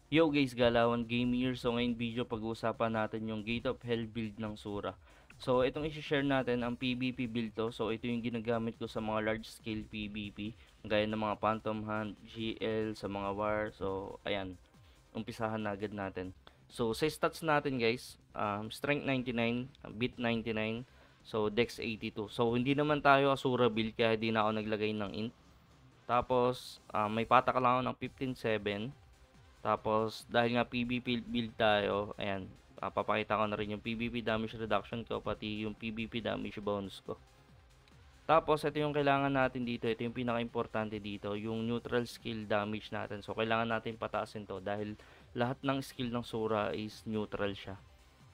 Yo guys, Galawan Gamer. So ngayon video pag-uusapan natin yung Gate of Hell build ng Sura. So itong i-share natin ang PvP build to. So ito yung ginagamit ko sa mga large scale PvP gaya ng mga Phantom Hunt, GL, sa mga war. So ayan, umpisahan na agad natin. So sa stats natin guys, Strength 99, Beat 99, so Dex 82. So hindi naman tayo Asura build kaya di na ako naglagay ng int. Tapos may patak lang ako ng 15-7. Tapos, dahil nga PvP build tayo, ayan, papakita ko na rin yung PvP damage reduction ko, pati yung PvP damage bonus ko. Tapos, ito yung kailangan natin dito, ito yung pinaka-importante dito, yung neutral skill damage natin. So, kailangan natin pataasin to dahil lahat ng skill ng Sura is neutral siya.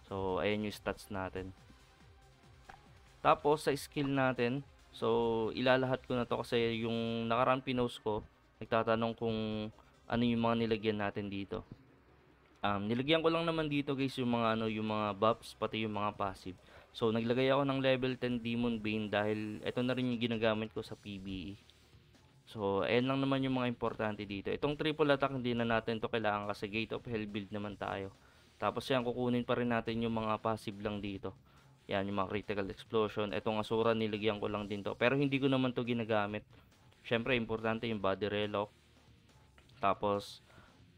So, ayan yung stats natin. Tapos, sa skill natin, so, ilalahat ko na to kasi yung nakarang pinost ko, nagtatanong kung ano yung mga nilagyan natin dito. Nilagyan ko lang naman dito guys yung mga ano, yung mga buffs pati yung mga passive. So naglagay ako ng level 10 Demon Bane dahil ito na rin yung ginagamit ko sa PvE. So ayan lang naman yung mga importante dito. Itong triple attack hindi na natin to kailangan kasi Gate of Hell build naman tayo. Tapos yan kukunin pa rin natin yung mga passive lang dito. Yan yung mga critical explosion. Itong Asura nilagyan ko lang din to. Pero hindi ko naman to ginagamit. Syempre importante yung body relock. Tapos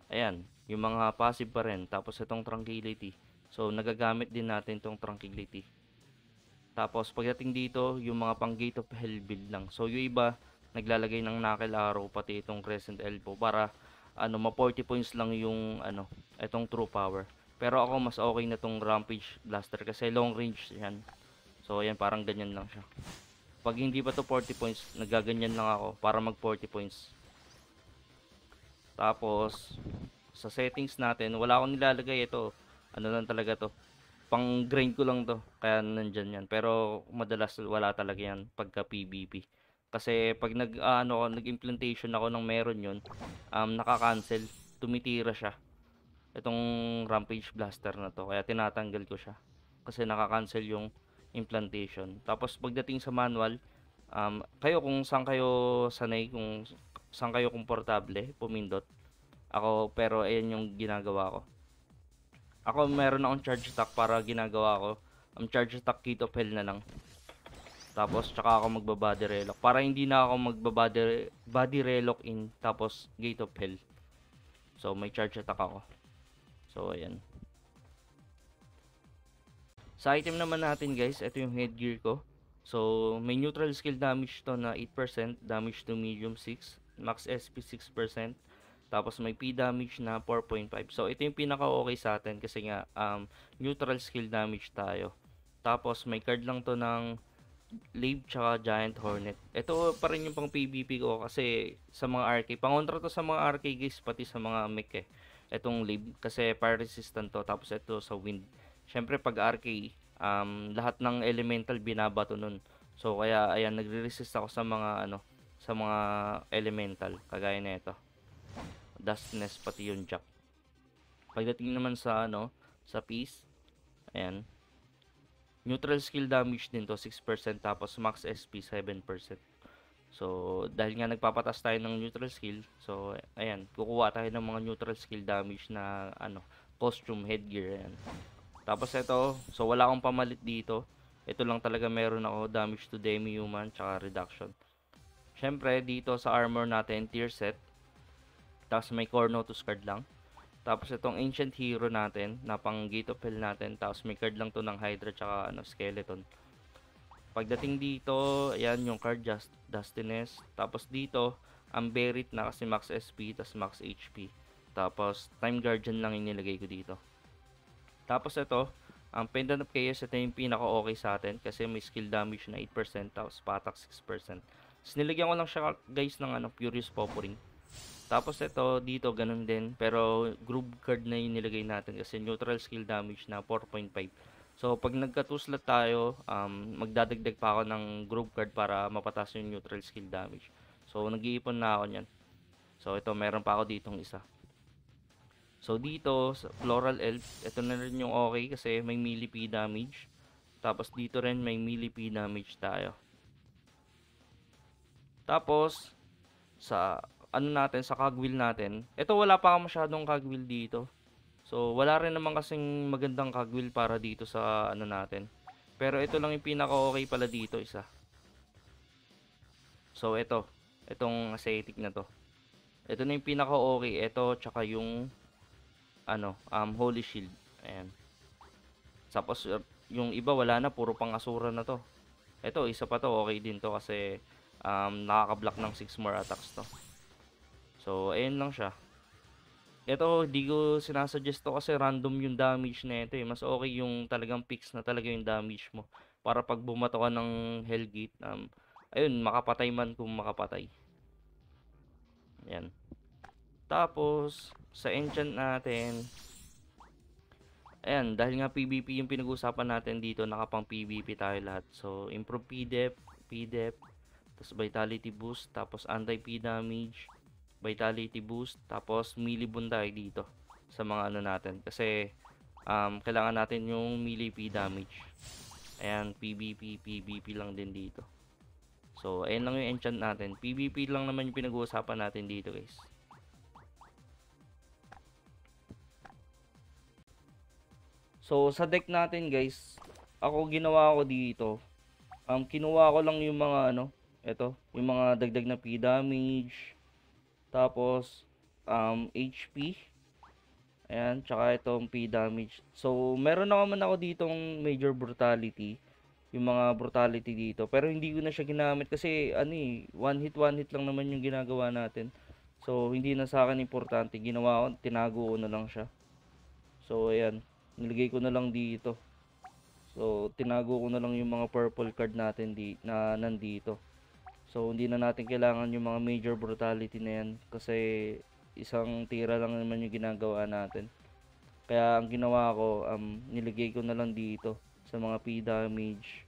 ayan, yung mga passive pa rin. Tapos itong tranquility. So, nagagamit din natin itong tranquility. Tapos, pagdating dito, yung mga pang Gate of Hell build lang. So, yung iba, naglalagay ng knuckle arrow, pati itong crescent elbow, para, ma 40 points lang yung, itong true power. Pero ako, mas okay na itong Rampage Blaster, kasi long range yan. So, ayan, parang ganyan lang siya. Pag hindi pa to 40 points, nagaganyan lang ako, para mag 40 points. Tapos, sa settings natin, wala akong nilalagay ito. Ano lang talaga to. Pang grind ko lang to. Kaya nandyan yan. Pero madalas wala talaga yan pagka PvP. Kasi pag nag-implementation ako ng meron yun, naka-cancel. Tumitira siya. Itong Rampage Blaster na to. Kaya tinatanggal ko siya. Kasi naka-cancel yung implantation. Tapos pagdating sa manual, kayo kung saan kayo sanay, kung saan kayo komportable pumindot. Ako, pero ayan yung ginagawa ko. Ako, meron akong charge attack para ginagawa ko. Ang charge attack Gate of Hell na lang. Tapos, tsaka ako magbabody relock. Para hindi na ako body relock in. Tapos, Gate of Hell. So, may charge attack ako. So, ayan. Sa item naman natin guys, ito yung headgear ko. So, may neutral skill damage to na 8%, damage to medium 6, max SP 6%, tapos may P damage na 4.5. So, ito yung pinaka-okay sa atin kasi nga neutral skill damage tayo. Tapos, may card lang to ng Lave tsaka Giant Hornet. Ito pa rin yung pang PvP ko kasi sa mga RK. Pangontra to sa mga RK guys, pati sa mga mech eh. Itong Lave kasi fire resistant to. Tapos ito sa wind. Syempre pag RK, lahat ng elemental binabato nun. So kaya ayan, nagre-resist ako sa mga sa mga elemental kagaya nito. Dustness pati yung Jack. Pagdating naman sa sa Peace, ayan, neutral skill damage din to 6% tapos max SP 7%. So, dahil nga nagpapatas tayo ng neutral skill, so ayan, kukuha tayo ng mga neutral skill damage na costume headgear ayan. Tapos ito, so wala akong pamalit dito. Ito lang talaga meron ako, damage to demi-human tsaka reduction. Syempre dito sa armor natin, tier set. Tapos may core notus card lang. Tapos itong ancient hero natin na pang Gate of Hell natin. Tapos may card lang to ng Hydra tsaka skeleton. Pagdating dito, ayan yung card Dustiness. Tapos dito, ang Berit na kasi max SP tapos max HP. Tapos Time Guardian lang inilagay ko dito. Tapos ito, ang Pendant of Chaos, ito yung pinaka okay sa atin kasi may skill damage na 8% tapos patak 6%. Tapos nilagyan ko lang siya guys ng Furious Poppering. Tapos ito, dito ganun din. Pero group card na yung nilagay natin kasi neutral skill damage na 4.5. So, pag nagka-2 tayo, magdadagdag pa ako ng group card para mapatas yung neutral skill damage. So, nag-iipon na ako niyan. So, ito, meron pa ako ditong isa. So, dito, sa Floral Elf, ito na rin yung okay kasi may melee P damage. Tapos, dito rin may melee P damage tayo. Tapos, sa ano natin, sa cogwheel natin. Ito wala pa masyadong cogwheel dito. So wala rin naman kasing magandang cogwheel para dito sa ano natin. Pero ito lang yung pinaka-okay pala dito isa. So itong aesthetic na to. Ito na yung pinaka-okay. Ito tsaka yung ano, Holy Shield. Ayan. Tapos yung iba wala na, puro pang asura na to. Ito isa pa to, okay din to kasi nakaka-block ng 6 more attacks to. So ayun lang siya. Ito di ko sinasuggest to kasi random yung damage na ito eh. Mas okay yung talagang fix na talaga yung damage mo. Para pag bumato ka ng Hellgate, ayun, makapatay man kung makapatay. Ayan. Tapos, sa enchant natin, ayan, dahil nga PvP yung pinag-uusapan natin dito, nakapang PvP tayo lahat. So, improve P-Dep, tapos Vitality Boost, tapos Anti-P Damage, Vitality Boost, tapos melee boost tayo dito sa mga ano natin. Kasi, kailangan natin yung melee P damage. Ayan, PvP lang din dito. So, ayan lang yung enchant natin. PvP lang naman yung pinag-uusapan natin dito, guys. So, sa deck natin, guys, ako ginawa ko dito. Kinuha ko lang yung mga ano, yung mga dagdag na P damage, tapos HP. Ayan, tsaka itong P damage. So, meron naman ako ditong major brutality. Yung mga brutality dito. Pero hindi ko na siya ginamit kasi ano eh, one hit lang naman yung ginagawa natin. So, hindi na sa akin importante. Ginawa ko, tinago ko na lang siya. So, ayan. Nilagay ko na lang dito. So, tinago ko na lang yung mga purple card natin na nandito. So, hindi na natin kailangan yung mga major brutality na yan. Kasi, isang tira lang naman yung ginagawa natin. Kaya, ang ginawa ko, nilagay ko na lang dito sa mga P damage.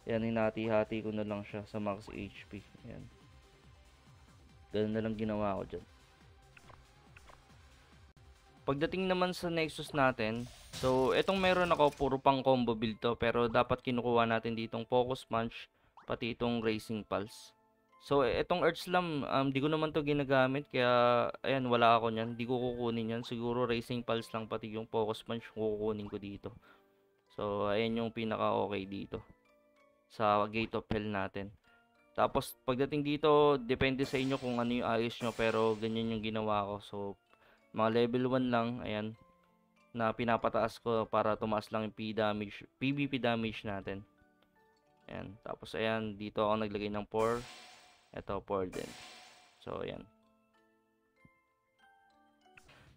Yan, hinati-hati ko na lang siya sa max HP. Yan. Ganun na lang ginawa ko dyan. Pagdating naman sa Nexus natin, so etong meron ako, puro pang combo build to. Pero dapat kinukuha natin ditong Focus Punch, pati itong Racing Pulse. So etong Earth Slam, di ko naman to ginagamit. Kaya, ayan, wala ako nyan. Di ko kukunin yan. Siguro Racing Pulse lang, pati yung Focus Punch kukunin ko dito. So, ayan yung pinaka-okay dito sa Gate of Hell natin. Tapos pagdating dito, depende sa inyo kung ano yung ayos nyo, pero ganyan yung ginawa ko. So, mga level 1 lang, ayan, na pinapataas ko para tumaas lang yung PvP damage natin. Ayan, tapos ayan, dito ako naglagay ng 4. Ito, 4 din. So, ayan.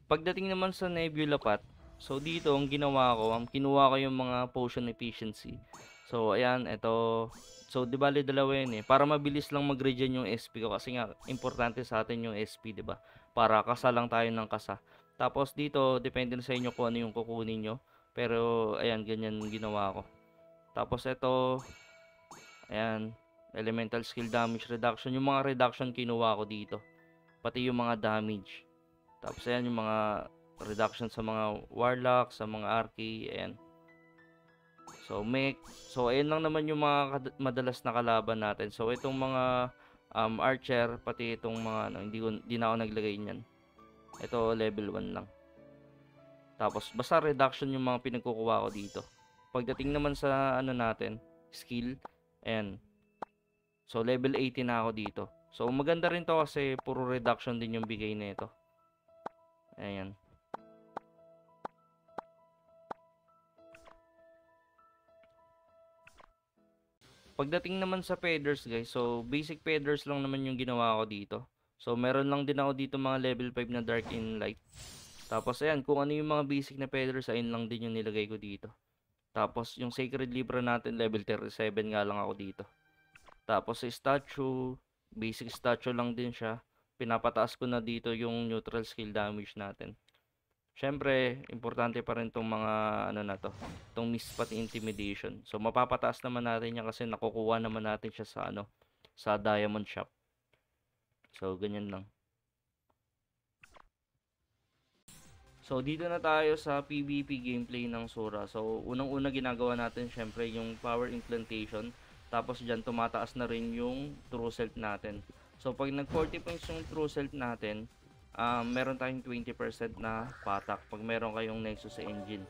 Pagdating naman sa Nebula Pot, so dito, ang ginawa ko, kinuha ko yung mga potion efficiency. So, ayan, ito. So, di bali dalawa yun eh. Para mabilis lang mag-regen yung SP ko. Kasi nga, importante sa atin yung SP, di ba? Para kasa lang tayo ng kasa. Tapos dito, depende na sa inyo kung ano yung kukunin nyo. Pero, ayan, ganyan ginawa ko. Tapos ito, ayan, elemental skill damage reduction. Yung mga reduction kinuha ko dito. Pati yung mga damage. Tapos ayan, yung mga reduction sa mga warlock, sa mga archy, ayan. So, so ayun lang naman yung mga madalas na kalaban natin. So, itong mga archer, pati itong mga ano, hindi na ako naglagay niyan. Ito, level 1 lang. Tapos, basta reduction yung mga pinagkukuha ko dito. Pagdating naman sa ano natin, skill, ayan. So, level 80 na ako dito. So, maganda rin to kasi puro reduction din yung bigay nito. Ayan. Pagdating naman sa feathers, guys, so basic feathers lang naman yung ginawa ko dito. So meron lang din ako dito mga level 5 na dark in light. Tapos ayan, kung ano yung mga basic na feathers, ayun lang din yung nilagay ko dito. Tapos yung Sacred Libra natin, level 37 nga lang ako dito. Tapos sa statue, basic statue lang din siya. Pinapataas ko na dito yung neutral skill damage natin. Siyempre, importante pa rin itong mga ano na to, itong Mist pati Intimidation. So mapapataas naman natin yan kasi nakukuha naman natin siya sa ano, sa Diamond Shop. So ganyan lang. So dito na tayo sa PvP gameplay ng Sura. So unang-una ginagawa natin siyempre yung Power Implantation. Tapos diyan tumataas na rin yung True Self natin. So pag nag 40 points yung true self natin, meron tayong 20% na patak pag meron kayong Nexus sa engine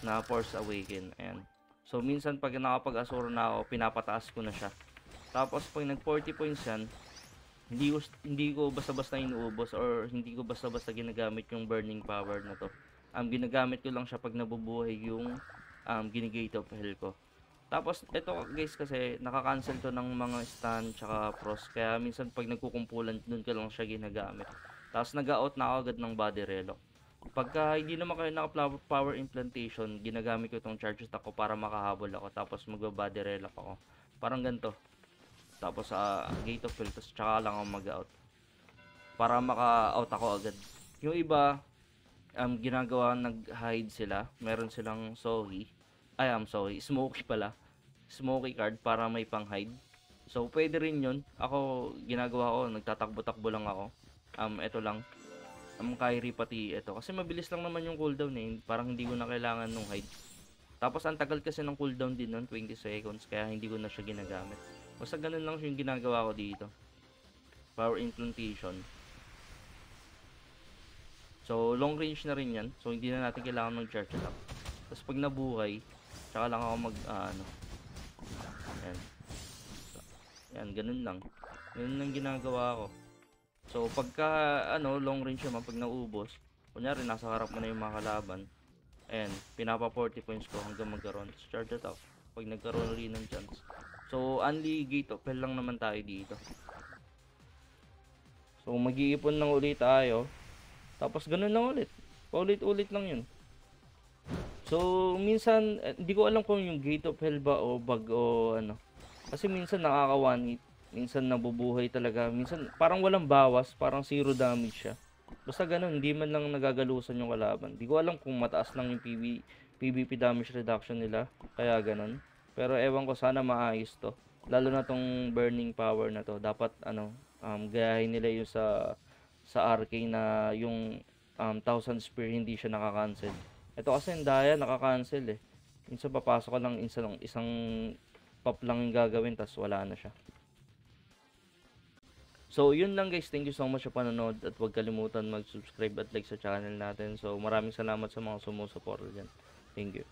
na Force Awaken. Ayan. So minsan pag nakapag-asura na ako, pinapataas ko na siya. Tapos pag nag 40 points yan, hindi ko basta-basta inuubos or hindi ko basta-basta ginagamit yung burning power na to. Ginagamit ko lang siya pag nabubuhay yung ginigate of hell ko. Tapos ito guys kasi naka-cancel to ng mga stun tsaka frost, kaya minsan pag nagkukumpulan dun ko lang siya ginagamit. Tapos nag-out na ako agad ng body relock. Pagka hindi naman kayo naka-power implantation, ginagamit ko itong charge attack ko para makahabol ako, tapos magba-body relock ako. Parang ganito. Tapos sa gate of hell, tapos tsaka lang ako mag-out. Para maka-out ako agad. Yung iba, ginagawa nag-hide sila. Meron silang Sohi. Smoky pala. Smoky card para may pang-hide. So, pwede rin yun. Ako, ginagawa ko, nagtatakbo-takbo lang ako. Ito lang. Kyrie pati ito. Kasi mabilis lang naman yung cooldown eh. Parang hindi ko na kailangan nung hide. Tapos, ang tagal kasi ng cooldown din nun, 20 seconds. Kaya hindi ko na siya ginagamit. Basta ganun lang yung ginagawa ko dito. Power implantation. So, long range na rin yan. So, hindi na natin kailangan mag-charge attack. Tapos, pag nabuhay, tsaka lang ako ayan. Yan, ganun lang. Ganun lang ginagawa ko. So, pagka, long range naman, pag naubos, kunyari, nasa harap mo na yung mga kalaban, ayan, pinapa 40 points ko hanggang magkaroon. Charge attack. Pag nagkaroon rin ng chance. So, only gate of hell lang naman tayo dito. So, mag-iipon lang ulit tayo. Tapos, ganun lang ulit. Paulit-ulit lang yun. So, minsan, hindi ko alam kung yung gate of hell ba o bug o ano. Kasi minsan nakaka-one hit. Minsan nabubuhay talaga. Minsan, parang walang bawas. Parang zero damage siya. Basta ganun, hindi man lang nagagalusan yung kalaban. Hindi ko alam kung mataas lang yung PvP damage reduction nila. Kaya ganun. Pero ewan ko, sana maayos to. Lalo na tong burning power na to. Dapat gayahin nila yung sa RK na yung 1000 spear hindi siya nakakancel. Ito kasi yung Daya nakakancel eh. Minsan papasok ka lang isang pop lang yung gagawin, tas wala na siya. So yun lang guys, thank you so much sa panonood at huwag kalimutan mag-subscribe at like sa channel natin. So maraming salamat sa mga sumusuporta dyan. Thank you.